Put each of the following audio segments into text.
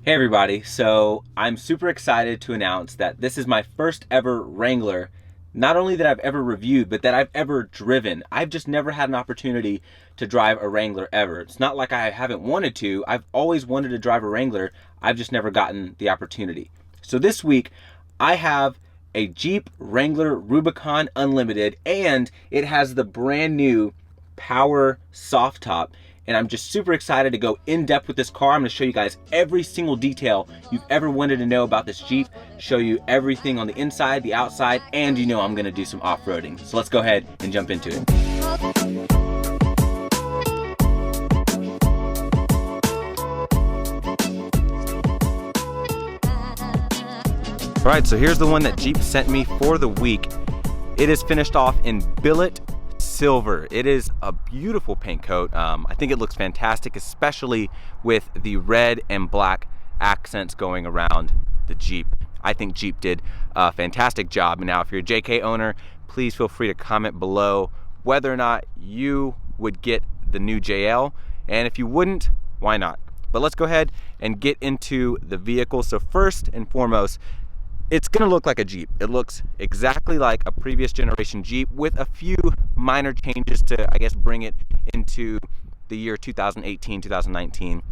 Hey everybody, so I'm super excited to announce that this is my first ever Wrangler, not only that I've ever reviewed, but that I've ever driven. I've just never had an opportunity to drive a Wrangler ever. It's not like I haven't wanted to, I've always wanted to drive a Wrangler, I've just never gotten the opportunity. So this week, I have a Jeep Wrangler Rubicon Unlimited, and it has the brand new Power soft top. And I'm just super excited to go in depth with this car. I'm gonna show you guys every single detail you've ever wanted to know about this Jeep, show you everything on the inside, the outside, and you know I'm gonna do some off-roading. So let's go ahead and jump into it. All right, so here's the one that Jeep sent me for the week. It is finished off in billet silver. It is a beautiful paint coat. I think it looks fantastic, especially with the red and black accents going around the Jeep. I think Jeep did a fantastic job. Now, if you're a JK owner, please feel free to comment below whether or not you would get the new JL, and if you wouldn't, why not? But let's go ahead and get into the vehicle. So first and foremost, it's gonna look like a Jeep. It looks exactly like a previous generation Jeep with a few minor changes to, I guess, bring it into the year 2018, 2019.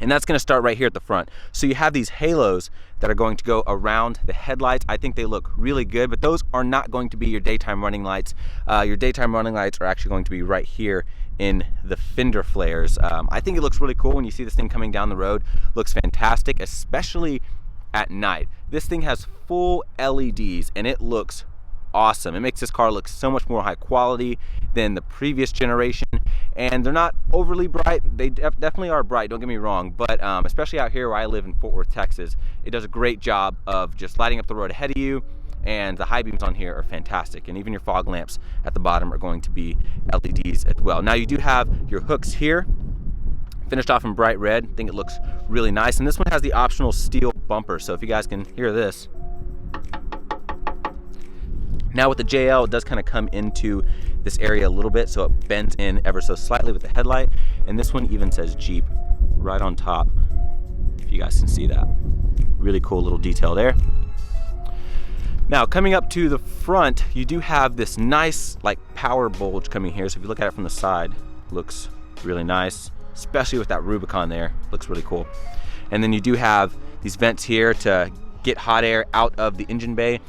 And that's gonna start right here at the front. So you have these halos that are going to go around the headlights. I think they look really good, but those are not going to be your daytime running lights. Your daytime running lights are actually going to be right here in the fender flares. I think it looks really cool when you see this thing coming down the road. Looks fantastic, especially at night. This thing has full LEDs and it looks awesome. It makes this car look so much more high quality than the previous generation, and they're not overly bright. They definitely are bright, don't get me wrong, but especially out here where I live in Fort Worth, Texas, it does a great job of just lighting up the road ahead of you, and the high beams on here are fantastic, and even your fog lamps at the bottom are going to be LEDs as well. Now you do have your hooks here, finished off in bright red. I think it looks really nice, and this one has the optional steel bumper, so if you guys can hear this. Now with the JL, it does kind of come into this area a little bit, so it bends in ever so slightly with the headlight, and this one even says Jeep right on top, if you guys can see that. Really cool little detail there. Now coming up to the front, you do have this nice like power bulge coming here, so if you look at it from the side, it looks really nice, especially with that Rubicon there. Looks really cool. And then you do have these vents here to get hot air out of the engine bay,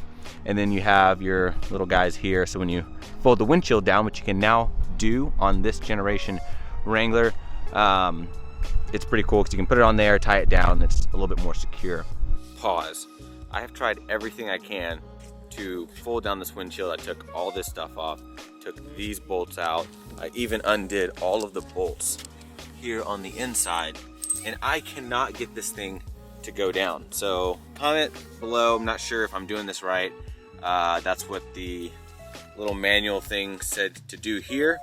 and then you have your little guys here, so when you fold the windshield down, which you can now do on this generation Wrangler, it's pretty cool because you can put it on there, tie it down, and it's a little bit more secure. Pause. I have tried everything I can to fold down this windshield. I took all this stuff off, took these bolts out, I even undid all of the bolts here on the inside, and I cannot get this thing to go down. So comment below, I'm not sure if I'm doing this right. That's what the little manual thing said to do here,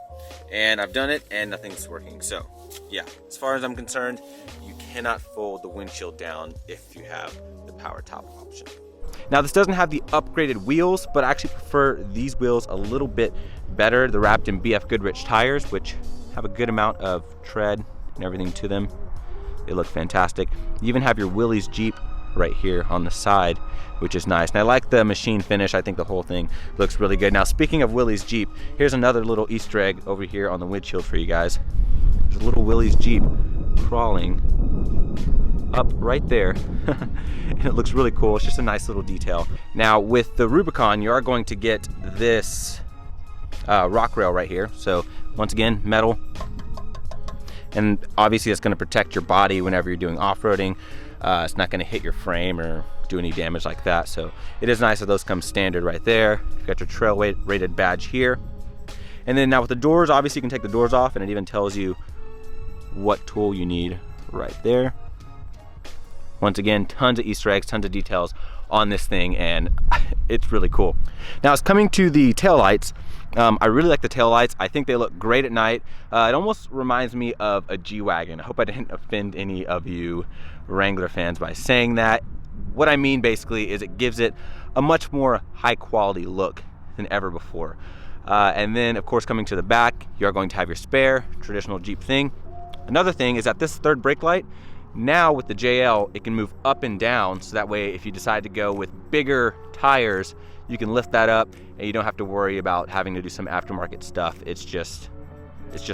and I've done it and nothing's working. So yeah, as far as I'm concerned, you cannot fold the windshield down if you have the power top option. Now this doesn't have the upgraded wheels, but I actually prefer these wheels a little bit better. They're wrapped in BF Goodrich tires, which have a good amount of tread and everything to them. They look fantastic. You even have your Willys Jeep right here on the side, which is nice. And I like the machine finish. I think the whole thing looks really good. Now speaking of Willys Jeep, here's another little Easter egg over here on the windshield for you guys. There's a little Willys Jeep crawling up right there. And it looks really cool. It's just a nice little detail. Now with the Rubicon, you are going to get this rock rail right here. So once again, metal. And obviously it's going to protect your body whenever you're doing off-roading. It's not going to hit your frame or do any damage like that. So it is nice that those come standard right there. You've got your trail rated badge here. And then now with the doors, obviously you can take the doors off, and it even tells you what tool you need right there. Once again, tons of Easter eggs, tons of details on this thing, and it's really cool. Now it's coming to the taillights. I really like the taillights. I think they look great at night. It almost reminds me of a G-Wagon. I hope I didn't offend any of you Wrangler fans by saying that. What I mean basically is it gives it a much more high quality look than ever before. And then of course coming to the back, you are going to have your spare, traditional Jeep thing. Another thing is that this third brake light Now with the JL, it can move up and down, so that way if you decide to go with bigger tires, you can lift that up and you don't have to worry about having to do some aftermarket stuff. It's just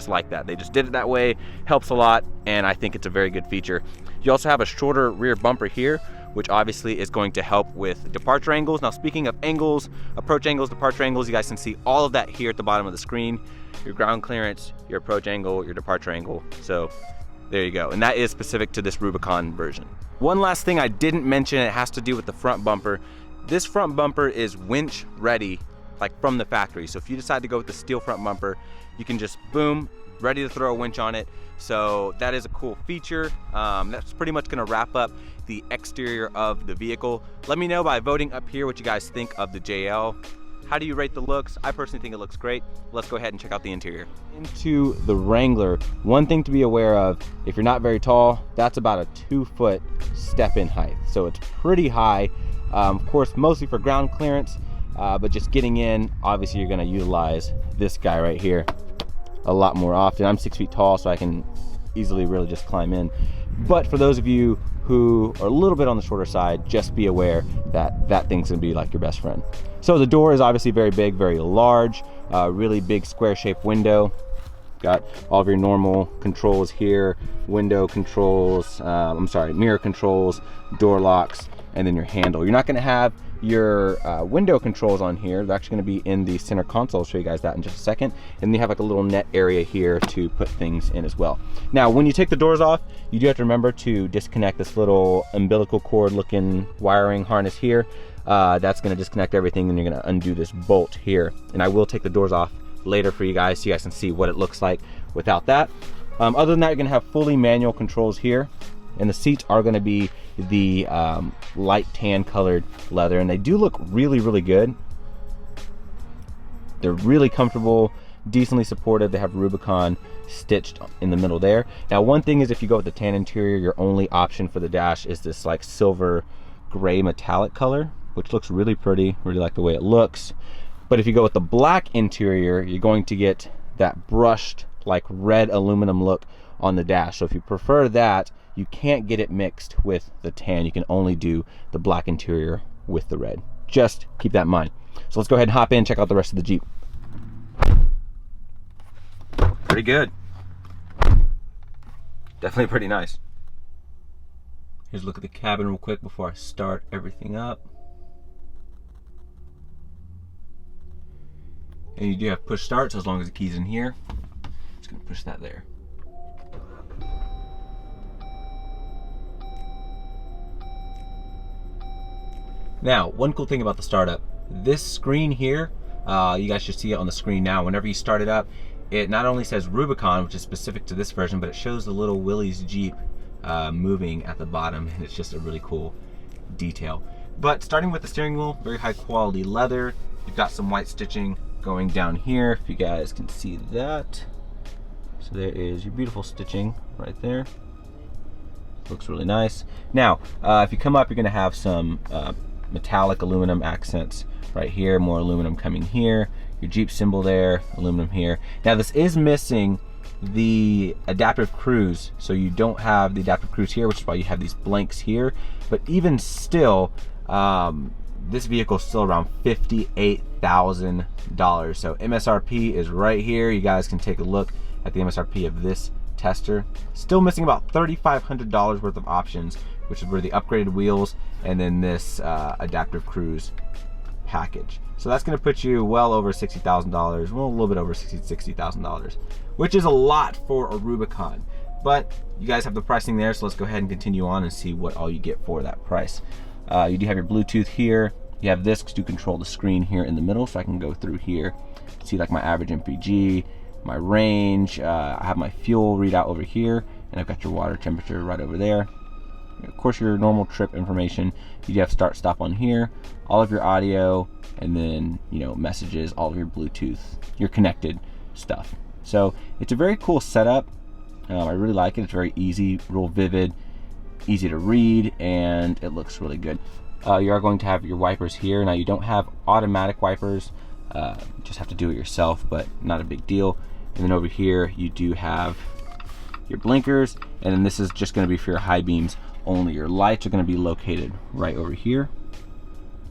like that. They just did it that way, helps a lot, and I think it's a very good feature. You also have a shorter rear bumper here, which obviously is going to help with departure angles. Now, speaking of angles, approach angles, departure angles, you guys can see all of that here at the bottom of the screen. Your ground clearance, your approach angle, your departure angle. So there you go. And that is specific to this Rubicon version. One last thing I didn't mention, it has to do with the front bumper. This front bumper is winch ready, like from the factory. So if you decide to go with the steel front bumper, you can just boom, ready to throw a winch on it. So that is a cool feature. That's pretty much gonna wrap up the exterior of the vehicle. Let me know by voting up here what you guys think of the JL. How do you rate the looks? I personally think it looks great. Let's go ahead and check out the interior. Into the Wrangler, one thing to be aware of, if you're not very tall, that's about a 2-foot step-in height. So it's pretty high. Of course, mostly for ground clearance, but just getting in, obviously you're gonna utilize this guy right here a lot more often. I'm 6 feet tall, so I can easily really just climb in. But for those of you who are a little bit on the shorter side, just be aware that that thing's gonna be like your best friend. So the door is obviously very big, very large, really big square shaped window. Got all of your normal controls here, window controls, mirror controls, door locks, and then your handle. You're not gonna have your window controls on here. They're actually gonna be in the center console. I'll show you guys that in just a second. And then you have like a little net area here to put things in as well. Now, when you take the doors off, you do have to remember to disconnect this little umbilical cord looking wiring harness here. That's gonna disconnect everything, and you're gonna undo this bolt here. And I will take the doors off later for you guys so you guys can see what it looks like without that. Other than that, you're gonna have fully manual controls here. And the seats are gonna be the light tan colored leather, and they do look really, really good. They're really comfortable, decently supportive. They have Rubicon stitched in the middle there. Now, one thing is, if you go with the tan interior, your only option for the dash is this like silver gray metallic color, which looks really pretty. Really like the way it looks. But if you go with the black interior, you're going to get that brushed like red aluminum look on the dash. So if you prefer that, you can't get it mixed with the tan. You can only do the black interior with the red. Just keep that in mind. So let's go ahead and hop in and check out the rest of the Jeep. Pretty good. Definitely pretty nice. Here's a look at the cabin real quick before I start everything up. And you do have push start, so as long as the key's in here, just gonna push that there. Now, one cool thing about the startup, this screen here, you guys should see it on the screen now. Whenever you start it up, it not only says Rubicon, which is specific to this version, but it shows the little Willys Jeep moving at the bottom, and it's just a really cool detail. But starting with the steering wheel, very high quality leather. You've got some white stitching going down here, if you guys can see that. So there is your beautiful stitching right there. Looks really nice. Now, if you come up, you're gonna have some metallic aluminum accents right here, more aluminum coming here, your Jeep symbol there, aluminum here. Now this is missing the adaptive cruise, so you don't have the adaptive cruise here, which is why you have these blanks here. But even still, this vehicle is still around $58,000. So MSRP is right here. You guys can take a look at the MSRP of this tester. Still missing about $3,500 worth of options, which is where the upgraded wheels and then this adaptive cruise package. So that's gonna put you well over $60,000, well, a little bit over $60,000, which is a lot for a Rubicon. But you guys have the pricing there, so let's go ahead and continue on and see what all you get for that price. You do have your Bluetooth here. You have this to control the screen here in the middle, so I can go through here, see like my average MPG, my range. I have my fuel readout over here, and I've got your water temperature right over there. Of course, your normal trip information. You do have start stop on here, all of your audio, and then messages, all of your Bluetooth, your connected stuff. So it's a very cool setup. I really like it. It's very easy, real vivid, easy to read, and it looks really good. You are going to have your wipers here. Now you don't have automatic wipers, just have to do it yourself, but not a big deal. And then over here you do have your blinkers, and then this is just going to be for your high beams only. Your lights are going to be located right over here.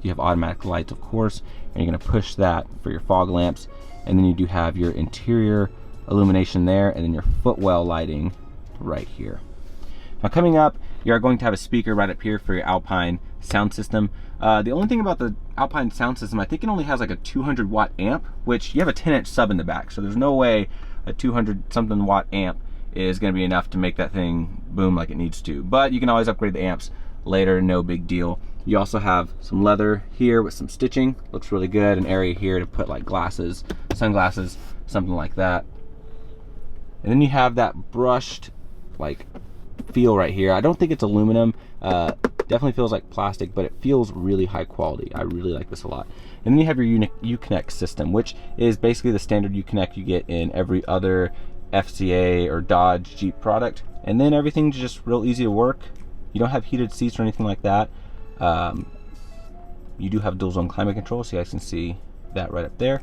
You have automatic lights, of course, and you're going to push that for your fog lamps. And then you do have your interior illumination there, and then your footwell lighting right here. Now coming up, you are going to have a speaker right up here for your Alpine sound system. The only thing about the Alpine sound system, I think it only has like a 200 watt amp, which you have a 10-inch sub in the back, so there's no way a 200 something watt amp is going to be enough to make that thing boom like it needs to. But you can always upgrade the amps later, no big deal. You also have some leather here with some stitching, looks really good. An area here to put like glasses, sunglasses, something like that. And then you have that brushed like feel right here. I don't think it's aluminum, definitely feels like plastic, but it feels really high quality. I really like this a lot. And then you have your Uconnect system, which is basically the standard Uconnect you get in every other FCA or Dodge Jeep product. And then everything's just real easy to work. You don't have heated seats or anything like that. You do have dual zone climate control, so you guys can see that right up there.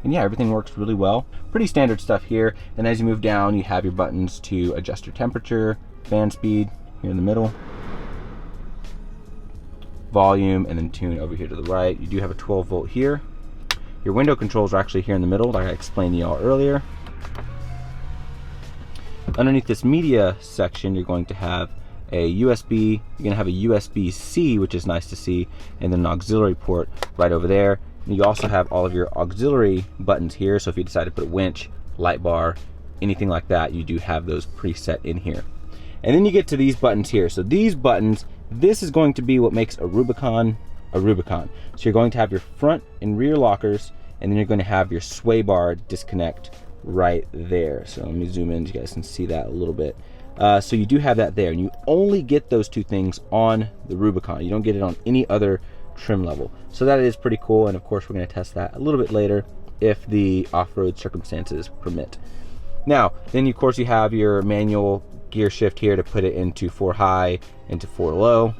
And yeah, everything works really well. Pretty standard stuff here. And as you move down, you have your buttons to adjust your temperature, fan speed here in the middle, volume, and then tune over here to the right. You do have a 12 volt here. Your window controls are actually here in the middle, like I explained to y'all earlier. Underneath this media section, you're going to have a USB, you're gonna have a USB-C, which is nice to see, and then an auxiliary port right over there. And you also have all of your auxiliary buttons here, so if you decide to put a winch, light bar, anything like that, you do have those preset in here. And then you get to these buttons here. So these buttons, this is going to be what makes a Rubicon a Rubicon. So you're going to have your front and rear lockers, and then you're going to have your sway bar disconnect right there. So let me zoom in so you guys can see that a little bit. So you do have that there, and you only get those two things on the Rubicon. You don't get it on any other trim level. So that is pretty cool, and of course we're going to test that a little bit later if the off-road circumstances permit. Now, then of course you have your manual gear shift here to put it into 4 high, into 4 low.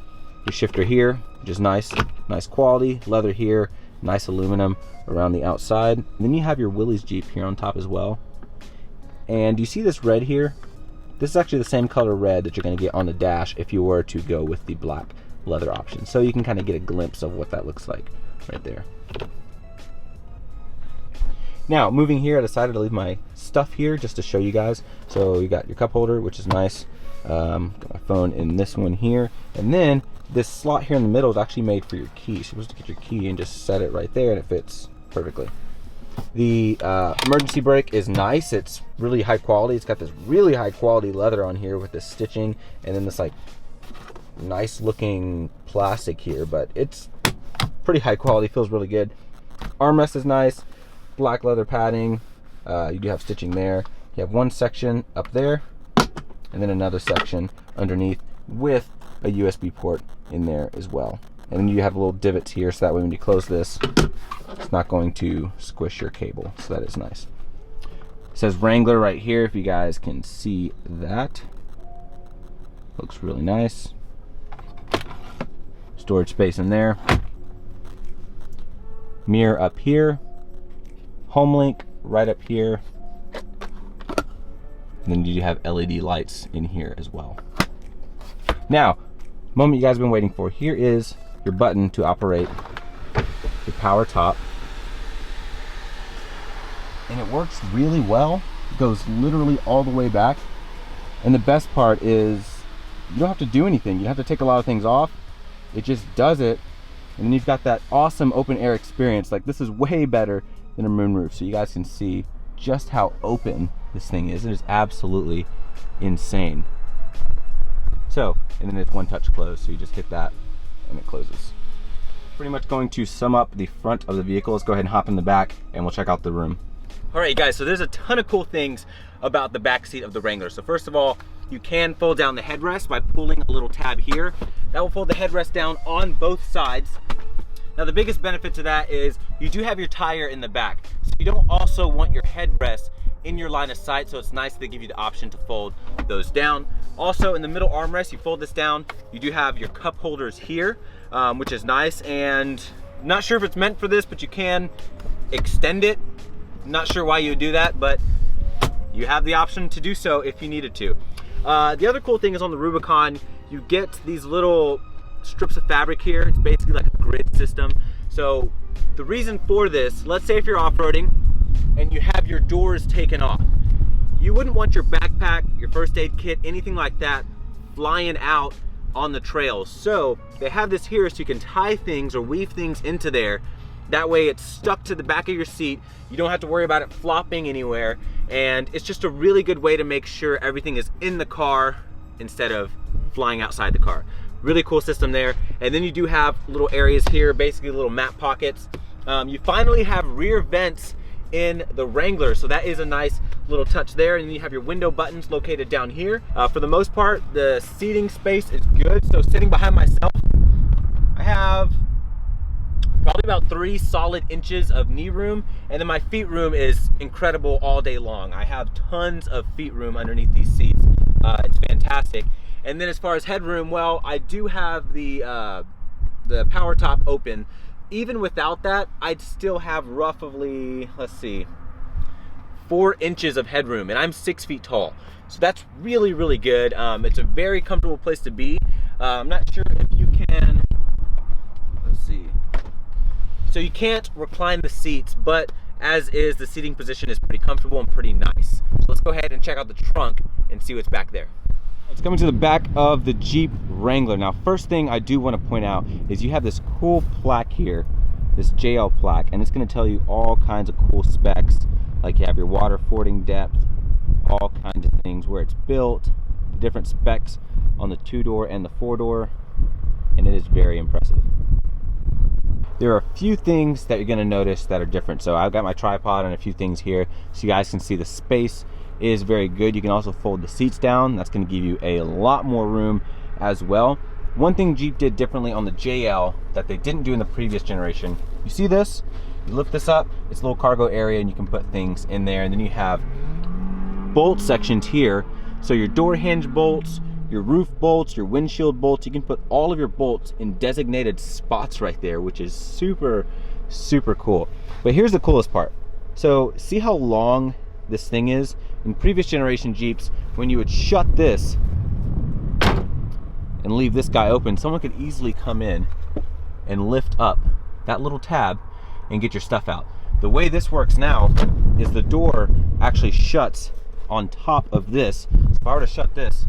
Your shifter here, which is nice quality. Leather here, nice aluminum around the outside. And then you have your Willys Jeep here on top as well. And you see this red here? This is actually the same color red that you're going to get on the dash if you were to go with the black leather option. So you can kind of get a glimpse of what that looks like right there. Now, moving here, I decided to leave my stuff here just to show you guys. So you got your cup holder, which is nice. Got my phone in this one here. And then this slot here in the middle is actually made for your key. So you're supposed to get your key and just set it right there, and it fits perfectly. The emergency brake is nice. It's really high quality. It's got this really high quality leather on here with this stitching, and then this like nice looking plastic here, but it's pretty high quality, feels really good. Armrest is nice, black leather padding. You do have stitching there. You have one section up there, and then another section underneath with a USB port in there as well. And then you have little divots here, so that way when you close this, it's not going to squish your cable. So that is nice. It says Wrangler right here, if you guys can see that. Looks really nice. Storage space in there. Mirror up here. Home link right up here. And then you have LED lights in here as well. Now, moment you guys have been waiting for. Here is your button to operate your power top. And it works really well. It goes literally all the way back. And the best part is you don't have to do anything. You have to take a lot of things off. It just does it. And then you've got that awesome open air experience. Like, this is way better than a moonroof. So you guys can see just how open this thing is. It is absolutely insane. So, and then it's one touch close. So you just hit that and it closes. Pretty much going to sum up the front of the vehicle. Let's go ahead and hop in the back and we'll check out the room. All right, guys, so there's a ton of cool things about the back seat of the Wrangler. So first of all, you can fold down the headrest by pulling a little tab here. That will fold the headrest down on both sides. Now the biggest benefit to that is you do have your tire in the back. So you don't also want your headrest in your line of sight, so it's nice that they give you the option to fold those down. Also, in the middle armrest, you fold this down, you do have your cup holders here, which is nice, and not sure if it's meant for this, but you can extend it. Not sure why you would do that, but you have the option to do so if you needed to. The other cool thing is on the Rubicon, you get these little strips of fabric here. It's basically like a grid system. So the reason for this, let's say if you're off-roading and you have your doors taken off, you wouldn't want your backpack, your first aid kit, anything like that flying out on the trails. So they have this here so you can tie things or weave things into there. That way it's stuck to the back of your seat. You don't have to worry about it flopping anywhere. And it's just a really good way to make sure everything is in the car instead of flying outside the car. Really cool system there. And then you do have little areas here, basically little map pockets. You finally have rear vents in the Wrangler, so that is a nice little touch there. And then you have your window buttons located down here. For the most part, the seating space is good. So sitting behind myself, I have probably about 3 solid inches of knee room, and then my feet room is incredible all day long. I have tons of feet room underneath these seats. It's fantastic. And then as far as headroom, well, I do have the power top open. Even without that, I'd still have roughly, let's see, 4 inches of headroom, and I'm 6 feet tall. So that's really, really good. It's a very comfortable place to be. I'm not sure if you can, let's see. So you can't recline the seats, but as is, the seating position is pretty comfortable and pretty nice. So let's go ahead and check out the trunk and see what's back there. It's coming to the back of the Jeep Wrangler. Now, first thing I do want to point out is you have this cool plaque here, this JL plaque, and it's going to tell you all kinds of cool specs, like you have your water fording depth, all kinds of things, where it's built, the different specs on the 2-door and the 4-door, and it is very impressive. There are a few things that you're going to notice that are different. So I've got my tripod and a few things here so you guys can see the space is very good. You can also fold the seats down. That's going to give you a lot more room as well. One thing Jeep did differently on the JL that they didn't do in the previous generation, you see this? You lift this up, it's a little cargo area and you can put things in there. And then you have bolt sections here. So your door hinge bolts, your roof bolts, your windshield bolts, you can put all of your bolts in designated spots right there, which is super, super cool. But here's the coolest part. So see how long this thing is? In previous generation Jeeps, when you would shut this and leave this guy open, someone could easily come in and lift up that little tab and get your stuff out. The way this works now is the door actually shuts on top of this. So if I were to shut this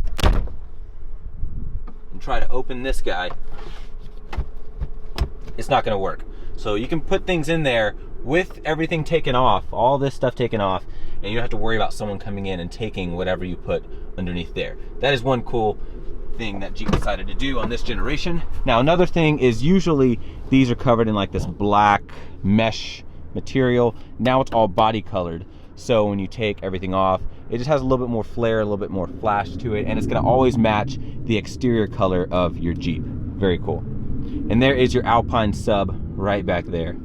and try to open this guy, it's not gonna work. So you can put things in there with everything taken off, all this stuff taken off, and you don't have to worry about someone coming in and taking whatever you put underneath there. That is one cool thing that Jeep decided to do on this generation. Now another thing is usually these are covered in like this black mesh material. Now it's all body colored. So when you take everything off, it just has a little bit more flair, a little bit more flash to it, and it's gonna always match the exterior color of your Jeep. Very cool. And there is your Alpine sub right back there.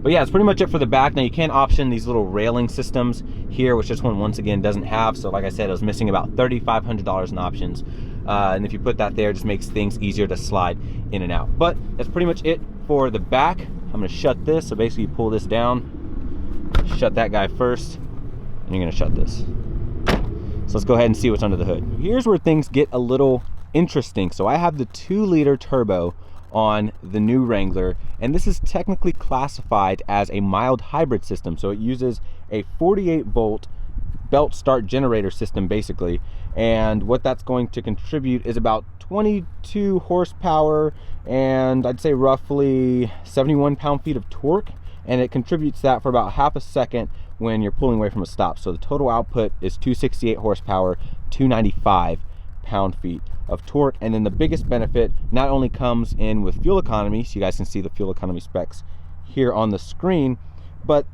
But yeah, that's pretty much it for the back. Now you can option these little railing systems here, which this one once again doesn't have. So like I said, it was missing about $3,500 in options. And if you put that there, it just makes things easier to slide in and out. But that's pretty much it for the back. I'm gonna shut this. So basically you pull this down, shut that guy first, and you're gonna shut this. So let's go ahead and see what's under the hood. Here's where things get a little interesting. So I have the 2-liter turbo on the new Wrangler, and this is technically classified as a mild hybrid system. So it uses a 48-volt belt start generator system basically, and what that's going to contribute is about 22 horsepower and I'd say roughly 71 pound-feet of torque, and it contributes that for about half a second when you're pulling away from a stop. So the total output is 268 horsepower, 295 pound-feet of torque. And then the biggest benefit not only comes in with fuel economy, so you guys can see the fuel economy specs here on the screen, but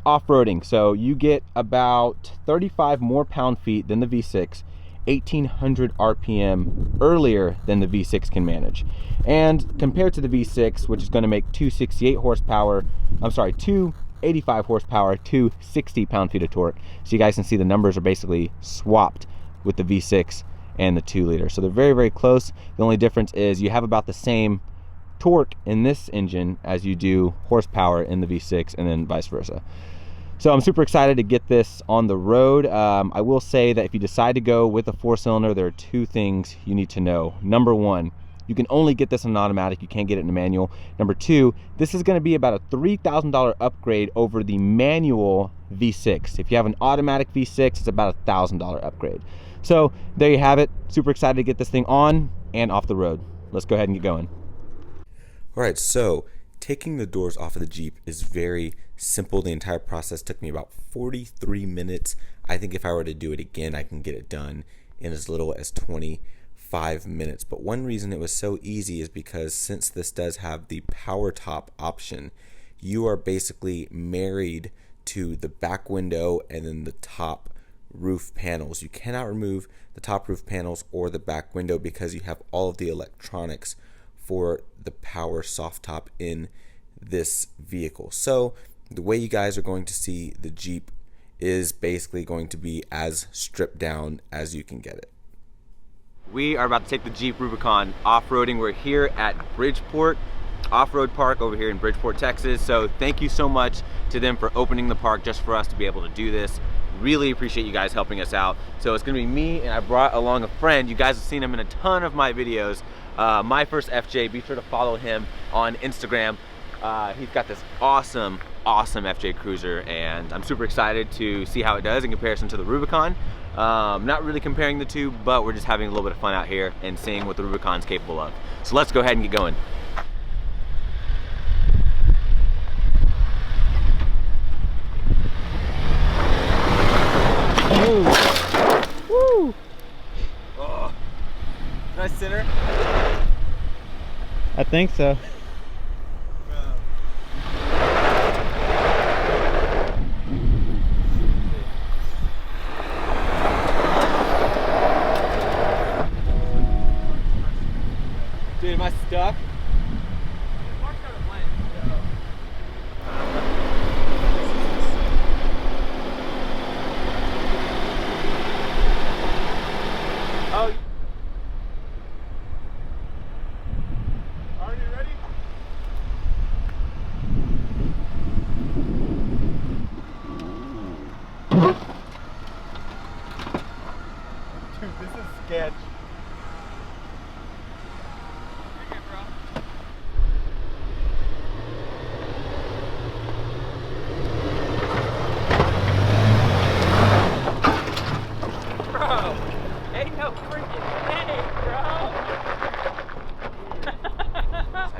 off-roading. So you get about 35 more pound-feet than the V6, 1800 RPM earlier than the V6 can manage. And compared to the V6, which is going to make 285 horsepower, 260 pound-feet of torque. So you guys can see the numbers are basically swapped with the V6 and the 2-liter. So they're very, very close. The only difference is you have about the same torque in this engine as you do horsepower in the V6, and then vice versa. So I'm super excited to get this on the road. I will say that if you decide to go with a 4-cylinder, there are 2 things you need to know. Number 1, you can only get this in an automatic, you can't get it in a manual. Number 2, this is gonna be about a $3,000 upgrade over the manual V6. If you have an automatic V6, it's about a $1,000 upgrade. So there you have it. Super excited to get this thing on and off the road. Let's go ahead and get going. All right, so taking the doors off of the Jeep is very simple. The entire process took me about 43 minutes. I think if I were to do it again, I can get it done in as little as 25 minutes. But one reason it was so easy is because since this does have the power top option, you are basically married to the back window and then the top roof panels. You cannot remove the top roof panels or the back window because you have all of the electronics for the power soft top in this vehicle. So the way you guys are going to see the Jeep is basically going to be as stripped down as you can get it. We are about to take the Jeep Rubicon off-roading. We're here at Bridgeport Off-Road Park over here in Bridgeport, Texas. So thank you so much to them for opening the park just for us to be able to do this. Really appreciate you guys helping us out. So it's gonna be me, and I brought along a friend. You guys have seen him in a ton of my videos. My First FJ, be sure to follow him on Instagram. He's got this awesome FJ Cruiser, and I'm super excited to see how it does in comparison to the Rubicon. Not really comparing the two, but we're just having a little bit of fun out here and seeing what the Rubicon's capable of. So let's go ahead and get going. Woo! Oh. Nice center? I think so. Dude, am I stuck? Oh. Are you ready? Dude, this is sketch.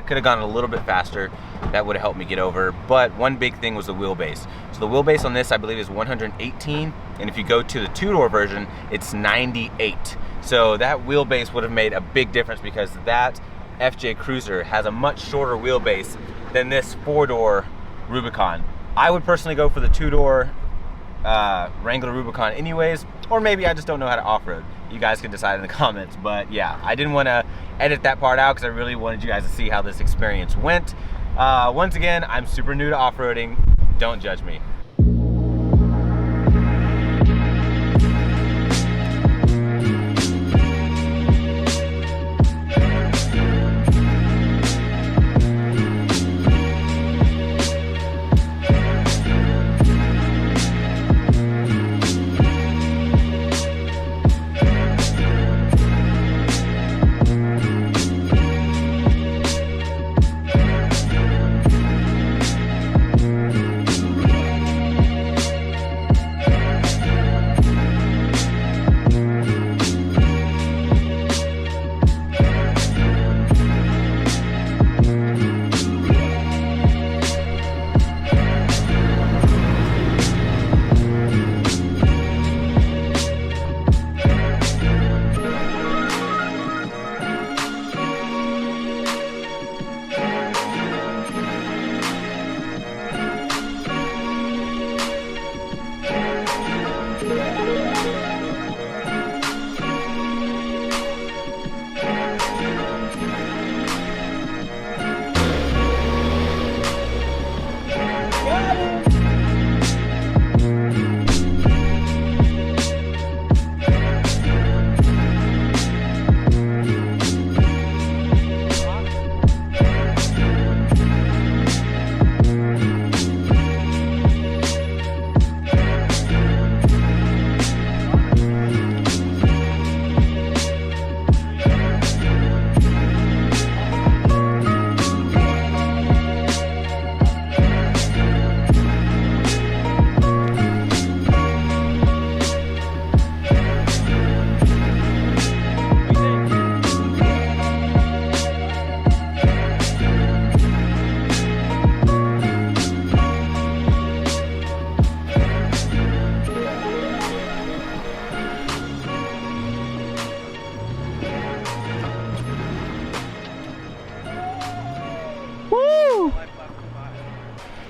Could have gone a little bit faster. That would have helped me get over, but one big thing was the wheelbase. So the wheelbase on this, I believe, is 118, and if you go to the 2-door version, it's 98. So that wheelbase would have made a big difference because that FJ Cruiser has a much shorter wheelbase than this 4-door Rubicon. I would personally go for the 2-door Wrangler Rubicon anyways, or maybe I just don't know how to off-road. You guys can decide in the comments, but yeah, I didn't want to edit that part out because I really wanted you guys to see how this experience went. Once again, I'm super new to off-roading. Don't judge me.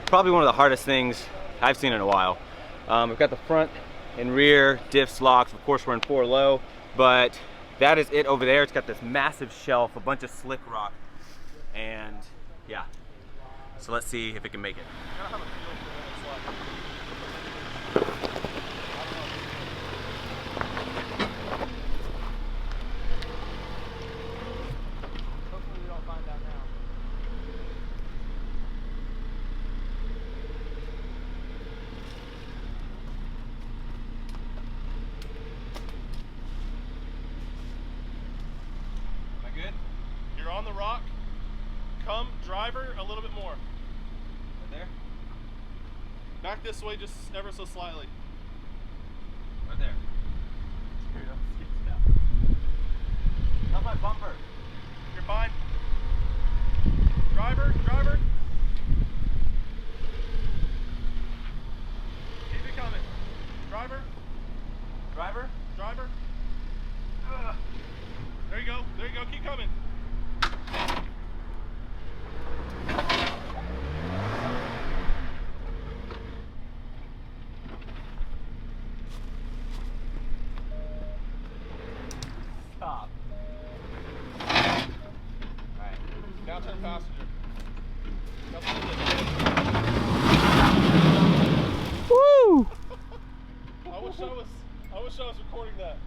probably one of the hardest things I've seen in a while. We've got the front and rear diffs, locks. Of course, we're in 4 low, but that is it over there. It's got this massive shelf, a bunch of slick rock, and yeah. So let's see if it can make it. You're on the rock. Come, driver, a little bit more. Right there? Back this way just ever so slightly. Right there. How's my bumper? You're fine. Driver, driver. Keep it coming. Driver. Driver? Driver. There you go. There you go. Keep coming. Stop. Alright. Now turn passenger. Woo! I wish I was recording that.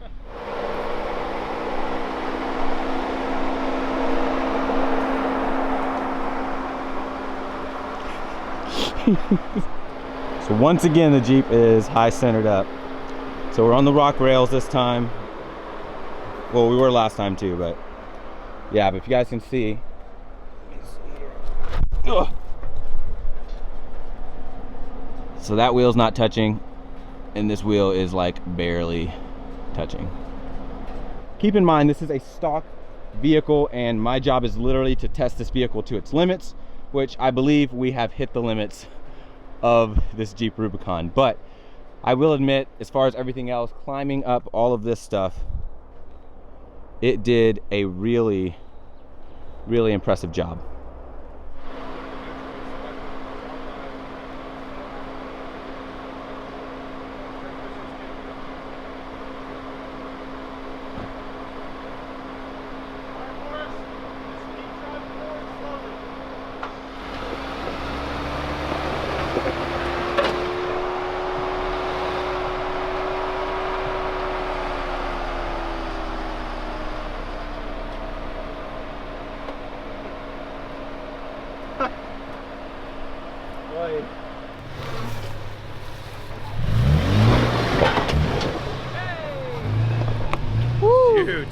So once again, the Jeep is high centered up. So we're on the rock rails this time. Well, we were last time too, but yeah, but if you guys can see. Ugh. So that wheel's not touching, and this wheel is like barely touching. Keep in mind, this is a stock vehicle, and my job is literally to test this vehicle to its limits, which I believe we have hit the limits of this Jeep Rubicon. But I will admit, as far as everything else, climbing up all of this stuff, it did a really, really impressive job. Dude.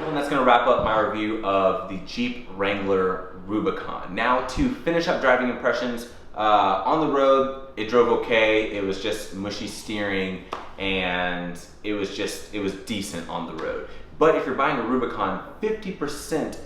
And that's going to wrap up my review of the Jeep Wrangler Rubicon. Now to finish up driving impressions, on the road it drove okay. It was just mushy steering, and it was decent on the road. But if you're buying a Rubicon, 50%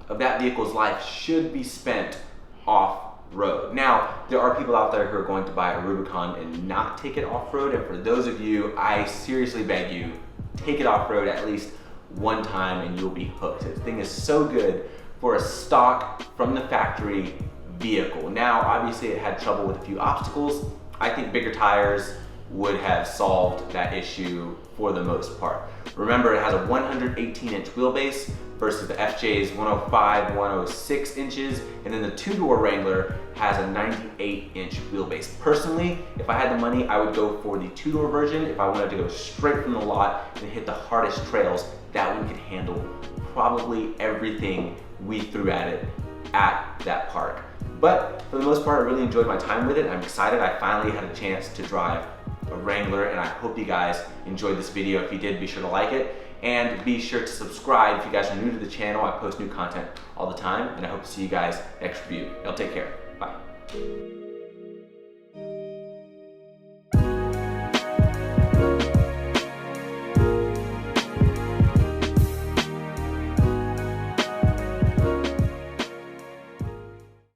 of that vehicle's life should be spent off-road. Now, there are people out there who are going to buy a Rubicon and not take it off-road, and for those of you, I seriously beg you, take it off-road at least one time and you'll be hooked. This thing is so good for a stock from the factory vehicle. Now, obviously it had trouble with a few obstacles. I think bigger tires would have solved that issue for the most part. Remember, it has a 118-inch wheelbase versus the FJ's 105, 106 inches, and then the two-door Wrangler has a 98-inch wheelbase. Personally, if I had the money, I would go for the two-door version if I wanted to go straight from the lot and hit the hardest trails. That one could handle probably everything we threw at it at that park. But for the most part, I really enjoyed my time with it. I'm excited I finally had a chance to drive a Wrangler, and I hope you guys enjoyed this video. If you did, be sure to like it, and be sure to subscribe if you guys are new to the channel. I post new content all the time, and I hope to see you guys next review. Y'all take care. Bye.